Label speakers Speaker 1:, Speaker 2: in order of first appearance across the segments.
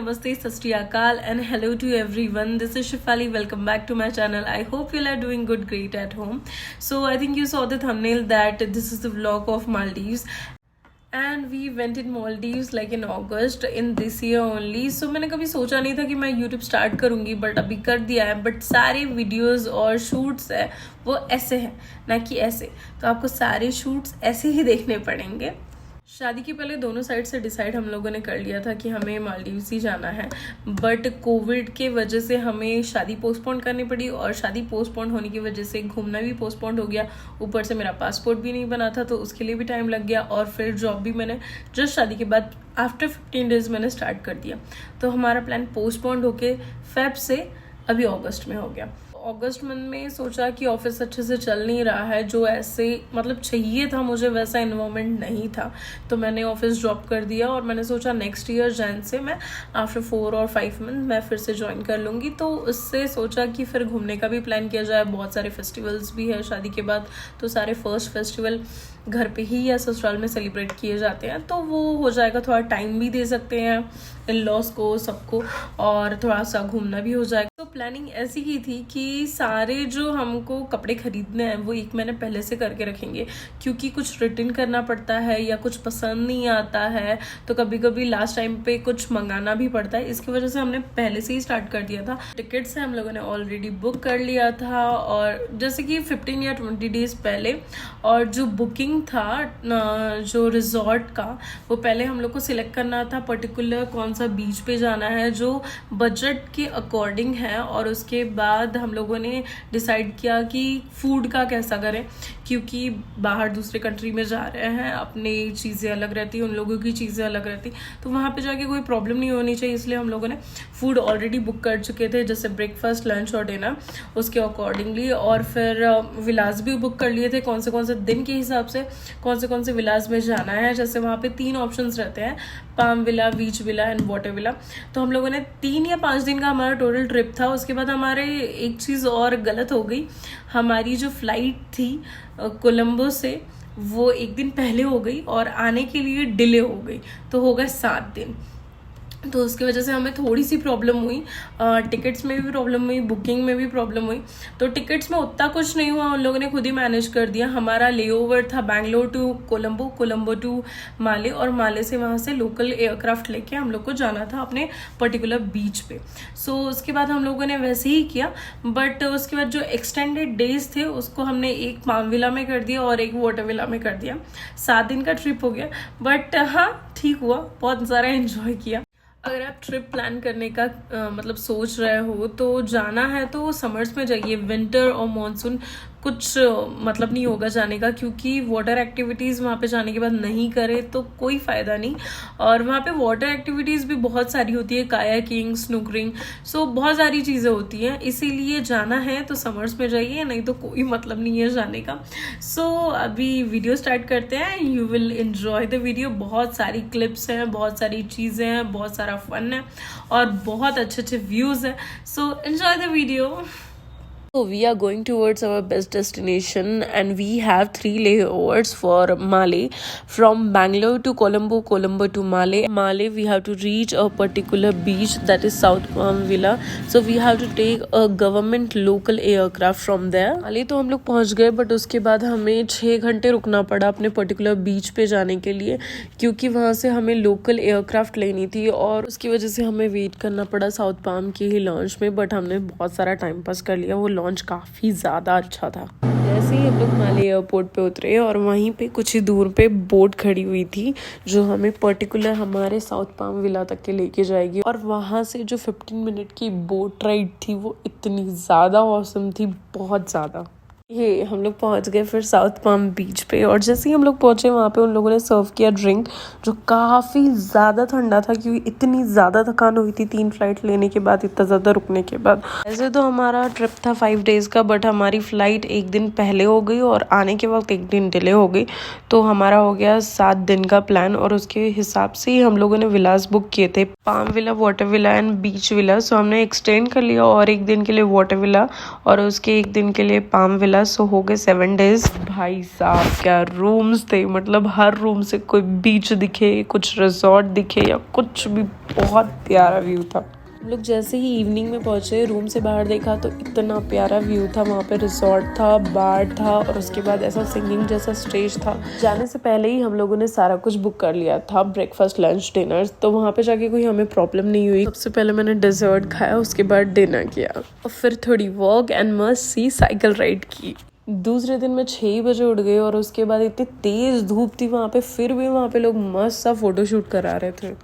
Speaker 1: namaste, sat shri akal, and hello to everyone. This is Shifali. Welcome back to my channel. I hope you all are doing great at home. So I think you saw the thumbnail that this is the vlog of Maldives. And we went in Maldives like in August in this year only. So मैंने कभी सोचा नहीं था कि मैं YouTube start करूँगी, but अभी कर दिया है. बट सारे वीडियोस और शूट्स है वो ऐसे हैं, ना कि ऐसे. तो आपको सारे शूट्स ऐसे ही देखने पड़ेंगे. शादी के पहले दोनों साइड से डिसाइड हम लोगों ने कर लिया था कि हमें मालदीव्स ही जाना है, बट कोविड के वजह से हमें शादी पोस्टपोन करनी पड़ी और शादी पोस्टपोन होने की वजह से घूमना भी पोस्टपोन हो गया. ऊपर से मेरा पासपोर्ट भी नहीं बना था तो उसके लिए भी टाइम लग गया, और फिर जॉब भी मैंने जस्ट शादी के बाद आफ्टर 15 डेज मैंने स्टार्ट कर दिया. तो हमारा प्लान पोस्टपोन होके फेब से अभी अगस्त में हो गया. अगस्त मंथ में सोचा कि ऑफिस अच्छे से चल नहीं रहा है, जो ऐसे मतलब चाहिए था मुझे वैसा इन्वायरमेंट नहीं था, तो मैंने ऑफिस ड्रॉप कर दिया और मैंने सोचा नेक्स्ट ईयर जैन से मैं आफ्टर 4 और 5 मंथ मैं फिर से ज्वाइन कर लूँगी. तो उससे सोचा कि फिर घूमने का भी प्लान किया जाए. बहुत सारे फेस्टिवल्स भी है शादी के बाद, तो सारे फर्स्ट फेस्टिवल घर पे ही या ससुराल में सेलिब्रेट किए जाते हैं, तो वो हो जाएगा. थोड़ा टाइम भी दे सकते हैं इन लॉस को सबको, और थोड़ा सा घूमना भी हो जाएगा. तो प्लानिंग ऐसी की थी कि सारे जो हमको कपड़े खरीदने हैं वो 1 महीने पहले से करके रखेंगे, क्योंकि कुछ रिटर्न करना पड़ता है या कुछ पसंद नहीं आता है तो कभी कभी लास्ट टाइम पे कुछ मंगाना भी पड़ता है. इसकी वजह से हमने पहले से ही स्टार्ट कर दिया था. टिकट्स हम लोगों ने ऑलरेडी बुक कर लिया था, और जैसे कि 15 या 20 डेज पहले. और जो बुकिंग था जो रिजॉर्ट का, वो पहले हम लोग को सिलेक्ट करना था पर्टिकुलर कौन सा बीच पे जाना है जो बजट के अकॉर्डिंग है, और उसके बाद हम लोगों ने डिसाइड किया कि फूड का कैसा करें, क्योंकि बाहर दूसरे कंट्री में जा रहे हैं, अपनी चीज़ें अलग रहती, उन लोगों की चीज़ें अलग रहती, तो वहाँ पे जाके कोई प्रॉब्लम नहीं होनी चाहिए. इसलिए हम लोगों ने फूड ऑलरेडी बुक कर चुके थे, जैसे ब्रेकफास्ट, लंच और डिनर उसके अकॉर्डिंगली. और फिर विलास भी बुक कर लिए थे, कौन से दिन के हिसाब से कौन से विलास में जाना है. जैसे वहाँ पे 3 ऑप्शंस रहते हैं, palm villa, beach villa and water villa. तो हम लोगों ने 3 या 5 दिन का हमारा टोटल ट्रिप था. उसके बाद हमारे एक चीज़ और गलत हो गई. हमारी जो फ्लाइट थी कोलंबो से, वो 1 दिन पहले हो गई और आने के लिए डिले हो गई, तो हो गए 7 दिन. तो उसकी वजह से हमें थोड़ी सी प्रॉब्लम हुई. टिकट्स में भी प्रॉब्लम हुई, बुकिंग में भी प्रॉब्लम हुई. तो टिकट्स में उतना कुछ नहीं हुआ, उन लोगों ने खुद ही मैनेज कर दिया. हमारा लेओवर था बैंगलोर टू कोलंबो, कोलंबो टू माले, और माले से वहाँ से लोकल एयरक्राफ्ट लेके हम लोग को जाना था अपने पर्टिकुलर बीच पे. सो उसके बाद हम लोगों ने वैसे ही किया, बट उसके बाद जो एक्सटेंडेड डेज थे उसको हमने एक पाम विला में कर दिया और एक वाटर विला में कर दिया. 7 दिन का ट्रिप हो गया, बट हाँ ठीक हुआ, बहुत सारा एंजॉय किया. अगर आप ट्रिप प्लान करने का मतलब सोच रहे हो तो जाना है तो समर्स में जाइए. विंटर और मॉनसून कुछ मतलब नहीं होगा जाने का, क्योंकि वाटर एक्टिविटीज़ वहाँ पे जाने के बाद नहीं करे तो कोई फ़ायदा नहीं. और वहाँ पे वाटर एक्टिविटीज़ भी बहुत सारी होती है, कायाकिंग, स्नूकरिंग, सो बहुत सारी चीज़ें होती हैं. इसीलिए जाना है तो समर्स में जाइए, नहीं तो कोई मतलब नहीं है जाने का. सो अभी वीडियो स्टार्ट करते हैं. You will enjoy the video. बहुत सारी क्लिप्स हैं, बहुत सारी चीज़ें हैं, बहुत सारा फन है और बहुत अच्छे व्यूज़ हैं. So enjoy the video. So we are going towards our best destination, and we have 3 layovers for Male. From Bangalore to Colombo, Colombo to Male. Male we have to reach a particular beach, that is South Palm Villa. So we have to take a government local aircraft from there. Male तो हम लोग पहुंच गए, but उसके बाद हमें 6 घंटे रुकना पड़ा अपने पर्टिकुलर बीच पे जाने के लिए, क्योंकि वहाँ से हमें लोकल एयरक्राफ्ट लेनी थी, और उसकी वजह से हमें वेट करना पड़ा साउथ पाम के ही लॉन्च में. बट हमने बहुत सारा टाइम पास कर लिया, वो लॉन्च काफ़ी ज़्यादा अच्छा था. जैसे ही हम लोग माले एयरपोर्ट पे उतरे, और वहीं पे कुछ ही दूर पे बोट खड़ी हुई थी जो हमें पर्टिकुलर हमारे साउथ पाम विला तक के लेके जाएगी. और वहाँ से जो 15 मिनट की बोट राइड थी वो इतनी ज़्यादा ऑसम थी, बहुत ज़्यादा. ये हम लोग पहुंच गए फिर साउथ पाम बीच पे, और जैसे ही हम लोग पहुंचे वहाँ पे उन लोगों ने सर्व किया ड्रिंक, जो काफ़ी ज़्यादा ठंडा था, क्योंकि इतनी ज़्यादा थकान हुई थी 3 फ्लाइट लेने के बाद, इतना ज़्यादा रुकने के बाद. वैसे तो हमारा ट्रिप था 5 डेज़ का, बट हमारी फ़्लाइट 1 दिन पहले हो गई और आने के वक्त 1 दिन डिले हो गई, तो हमारा हो गया 7 दिन का प्लान. और उसके हिसाब से ही हम लोगों ने विलास बुक किए थे, palm villa, water villa and beach villa. So हमने एक्सटेंड कर लिया, और 1 दिन के लिए वाटर विला और उसके 1 दिन के लिए पाम विला मिला, सो हो गए 7 डेज। भाई साहब क्या रूम्स थे, मतलब हर रूम से कोई बीच दिखे, कुछ रिजॉर्ट दिखे या कुछ भी, बहुत प्यारा व्यू था। हम लोग जैसे ही इवनिंग में पहुंचे, रूम से बाहर देखा तो इतना प्यारा व्यू था। वहाँ पे रिजॉर्ट था, बार था और उसके बाद ऐसा सिंगिंग जैसा स्टेज था। जाने से पहले ही हम लोगों ने सारा कुछ बुक कर लिया था, ब्रेकफास्ट, लंच, डिनर, तो वहाँ पे जाके कोई हमें प्रॉब्लम नहीं हुई। सबसे पहले मैंने डेजर्ट खाया, उसके बाद डिनर किया और फिर थोड़ी वॉक एंड मस्त सी साइकिल राइड की। दूसरे दिन मैं 6 बजे उठ गई और उसके बाद इतनी तेज धूप थी वहाँ पे, फिर भी वहाँ पे लोग मस्त सा फोटोशूट करा रहे थे।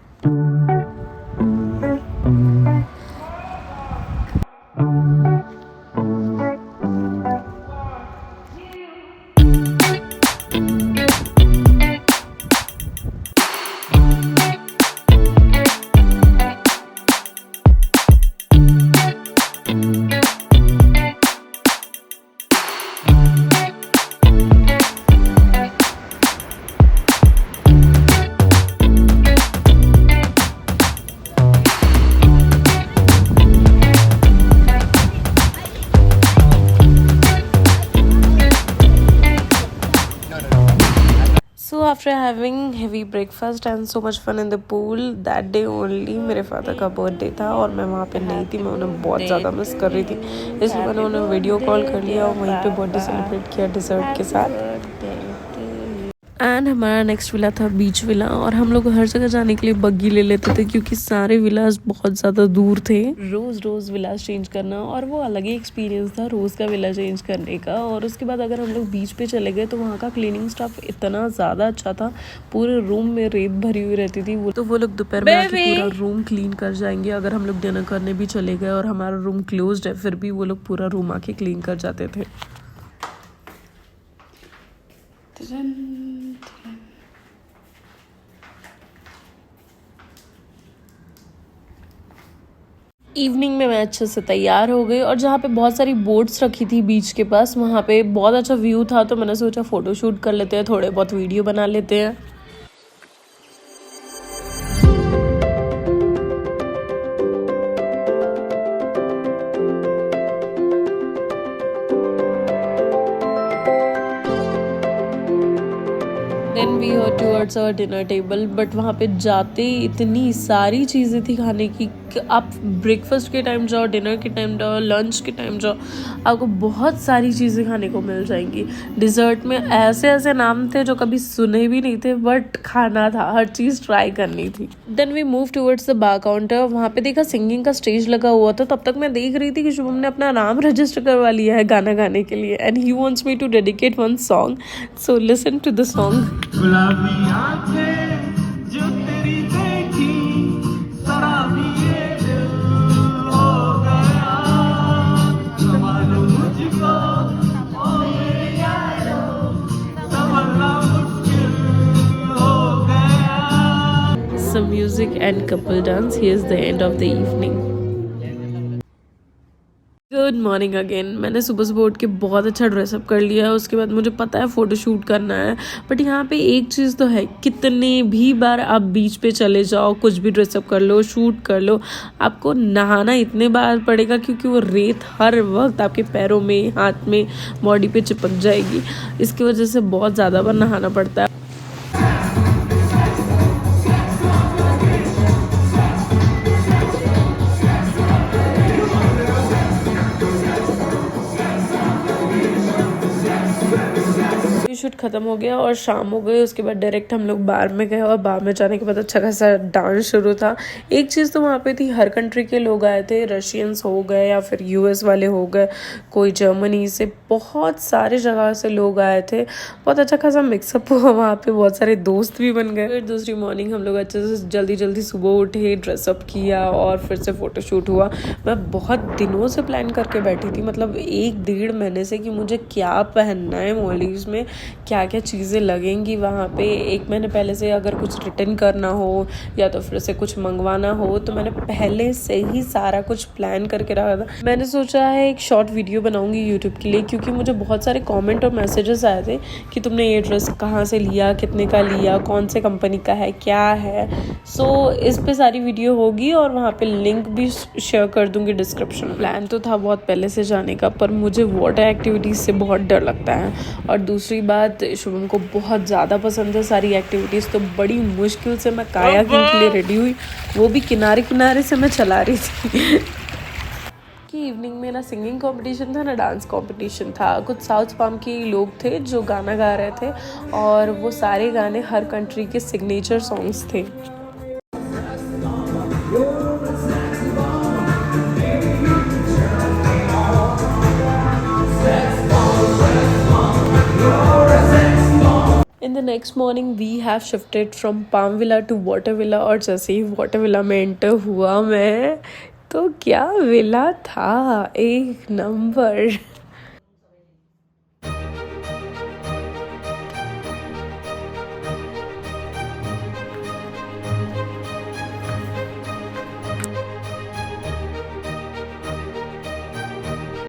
Speaker 1: So after having heavy breakfast and so much fun in the pool, that day only मेरे फादर का बर्थडे था और मैं वहाँ पे नहीं थी। मैं उन्हें बहुत ज़्यादा मिस कर रही थी, इसलिए मैंने उन्हें वीडियो कॉल कर लिया और वहीं पे बर्थडे सेलिब्रेट किया डिज़र्ट के साथ। एंड हमारा नेक्स्ट विला था बीच विला, और हम लोग हर जगह जाने के लिए बग्गी ले लेते थे क्योंकि सारे विलास बहुत ज़्यादा दूर थे। रोज़ विलास चेंज करना और वो अलग ही एक्सपीरियंस था रोज़ का विला चेंज करने का। और उसके बाद अगर हम लोग बीच पे चले गए तो वहाँ का क्लीनिंग स्टाफ इतना ज़्यादा अच्छा था, पूरे रूम में रेत भरी हुई रहती थी। वो लोग दोपहर में आके पूरा रूम क्लीन कर जाएंगे। अगर हम लोग डिनर करने भी चले गए और हमारा रूम क्लोज्ड है, फिर भी वो लोग पूरा रूम आके क्लीन कर जाते थे। इवनिंग में मैं अच्छे से तैयार हो गई और जहाँ पे बहुत सारी बोट्स रखी थी बीच के पास, वहाँ पे बहुत अच्छा व्यू था, तो मैंने सोचा फ़ोटो शूट कर लेते हैं, थोड़े बहुत वीडियो बना लेते हैं। Then we go towards our dinner table, but वहाँ पे जाते इतनी सारी चीज़ें थी खाने की कि आप ब्रेकफास्ट के टाइम जाओ, डिनर के टाइम जाओ, लंच के टाइम जाओ, आपको बहुत सारी चीज़ें खाने को मिल जाएंगी। डिज़र्ट में ऐसे ऐसे नाम थे जो कभी सुने भी नहीं थे, बट खाना था, हर चीज़ ट्राई करनी थी। Then we move towards the bar counter. वहाँ पे देखा सिंगिंग का स्टेज लगा हुआ था, तब तक मैं देख रही थी कि शुभम ने अपना नाम रजिस्टर करवा लिया है गाना गाने के लिए, and he wants me to dedicate one song, so listen to the song.
Speaker 2: गुलाबी आंखें जो तेरी देखी, शराबी ये दिल हो गया, संभालो मुझको ओ मेरे यारो, संभलना मुश्किल हो गया।
Speaker 1: Some music and couple dance. Here's the end of the evening. Good morning again. मैंने सुबह उठ के बहुत अच्छा ड्रेसअप कर लिया है। उसके बाद मुझे पता है फ़ोटो शूट करना है, बट यहाँ पे एक चीज़ तो है, कितने भी बार आप बीच पे चले जाओ, कुछ भी ड्रेसअप कर लो, शूट कर लो, आपको नहाना इतने बार पड़ेगा क्योंकि वो रेत हर वक्त आपके पैरों में, हाथ में, बॉडी पे चिपक जाएगी। इसकी वजह से बहुत ज़्यादा बार नहाना पड़ता है। शूट खत्म हो गया और शाम हो गई। उसके बाद डायरेक्ट हम लोग बार में गए और बार में जाने के बाद अच्छा खासा डांस शुरू था। एक चीज़ तो वहाँ पे थी, हर कंट्री के लोग आए थे, रशियंस हो गए या फिर यूएस वाले हो गए, कोई जर्मनी से, बहुत सारे जगह से लोग आए थे। बहुत अच्छा खासा मिक्सअप हुआ वहाँ पे, बहुत सारे दोस्त भी बन गए। फिर दूसरी मॉर्निंग हम लोग अच्छे से जल्दी सुबह उठे, ड्रेसअप किया और फिर से फ़ोटोशूट हुआ। मैं बहुत दिनों से प्लान करके बैठी थी, मतलब 1-1.5 महीने से, कि मुझे क्या पहनना है मालदीव्स में, क्या क्या चीज़ें लगेंगी वहाँ पे। एक मैंने पहले से अगर कुछ रिटर्न करना हो या तो फिर से कुछ मंगवाना हो तो मैंने पहले से ही सारा कुछ प्लान करके रखा था। मैंने सोचा है एक शॉर्ट वीडियो बनाऊंगी यूट्यूब के लिए, क्योंकि मुझे बहुत सारे कमेंट और मैसेजेस आए थे कि तुमने ये ड्रेस कहाँ से लिया, कितने का लिया, कौन से कंपनी का है, क्या है। सो इस पे सारी वीडियो होगी और वहाँ पे लिंक भी शेयर कर दूंगी डिस्क्रिप्शन में। प्लान तो था बहुत पहले से जाने का, पर मुझे वाटर एक्टिविटीज़ से बहुत डर लगता है। और दूसरी बात, शुभम को बहुत ज़्यादा पसंद है सारी एक्टिविटीज़, तो बड़ी मुश्किल से मैं कायाकिंग के लिए रेडी हुई, वो भी किनारे किनारे से मैं चला रही थी। कि इवनिंग में ना सिंगिंग कंपटीशन था ना डांस कंपटीशन था। कुछ साउथ फार्म के लोग थे जो गाना गा रहे थे और वो सारे गाने हर कंट्री के सिग्नेचर सॉन्ग्स थे। In the next morning we have shifted from Palm Villa to Water Villa, और जैसे ही वाटर विला में एंटर हुआ मैं, तो क्या विला था, एक नंबर।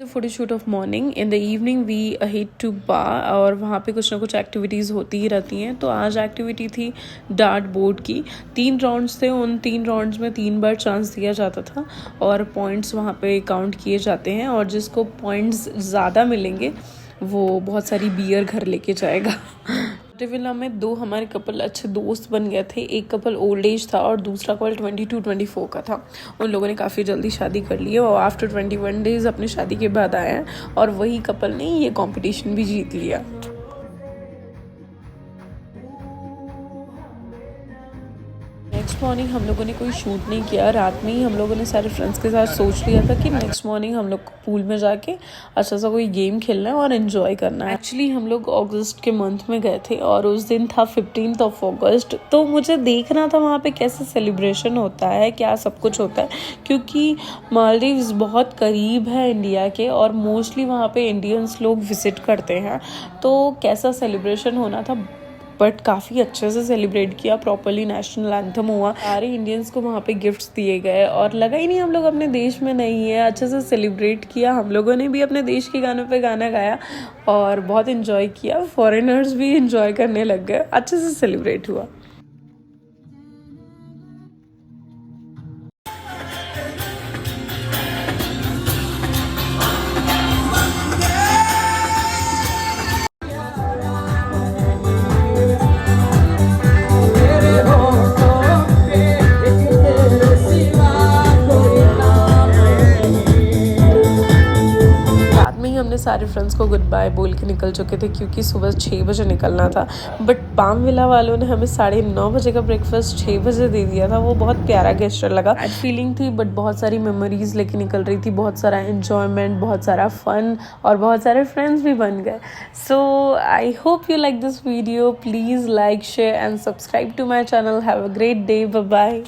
Speaker 1: Photoshoot of morning. In the evening we head to bar, और वहाँ पे कुछ ना कुछ एक्टिविटीज़ होती ही रहती हैं। तो आज एक्टिविटी थी डार्ट बोर्ड की। 3 राउंड्स थे, उन 3 राउंड्स में 3 बार चांस दिया जाता था और पॉइंट्स वहाँ पे काउंट किए जाते हैं, और जिसको पॉइंट्स ज़्यादा मिलेंगे वो बहुत सारी बियर घर लेके जाएगा। विला में 2 हमारे कपल अच्छे दोस्त बन गए थे। एक कपल ओल्ड एज था और दूसरा कपल 22-24 का था। उन लोगों ने काफ़ी जल्दी शादी कर ली है और आफ्टर 21 डेज अपनी शादी के बाद आए हैं, और वही कपल ने ये कंपटीशन भी जीत लिया। नेक्स्ट मॉर्निंग हम लोगों ने कोई शूट नहीं किया। रात में ही हम लोगों ने सारे फ्रेंड्स के साथ सोच लिया था कि नेक्स्ट मॉर्निंग हम लोग को पूल में जाके अच्छा सा कोई गेम खेलना है और एंजॉय करना है। एक्चुअली हम लोग अगस्त के मंथ में गए थे और उस दिन था 15th of August, तो मुझे देखना था वहाँ पे कैसे सेलिब्रेशन होता है, क्या सब कुछ होता है, क्योंकि मालदीव्स बहुत करीब है इंडिया के और मोस्टली वहाँ पे इंडियंस लोग विजिट करते हैं। तो कैसा सेलिब्रेशन होना था, बट काफ़ी अच्छे से सेलिब्रेट किया। प्रॉपरली नेशनल एंथम हुआ, सारे इंडियंस को वहाँ पे गिफ्ट्स दिए गए और लगा ही नहीं हम लोग अपने देश में नहीं है। अच्छे से सेलिब्रेट किया, हम लोगों ने भी अपने देश के गानों पे गाना गाया और बहुत इन्जॉय किया। फॉरेनर्स भी इन्जॉय करने लग गए, अच्छे से सेलिब्रेट हुआ। हमने सारे फ्रेंड्स को गुड बाय बोल के निकल चुके थे क्योंकि सुबह 6 बजे निकलना था। बट पाम विला वालों ने हमें 9:30 बजे का ब्रेकफास्ट 6 बजे दे दिया था। वो बहुत प्यारा गेस्चर लगा। बैड फीलिंग थी बट बहुत सारी मेमोरीज लेके निकल रही थी, बहुत सारा एन्जॉयमेंट, बहुत सारा फन और बहुत सारे फ्रेंड्स भी बन गए। So I hope you like this video. Please like, share and subscribe to my channel. Have a great day. Bye bye.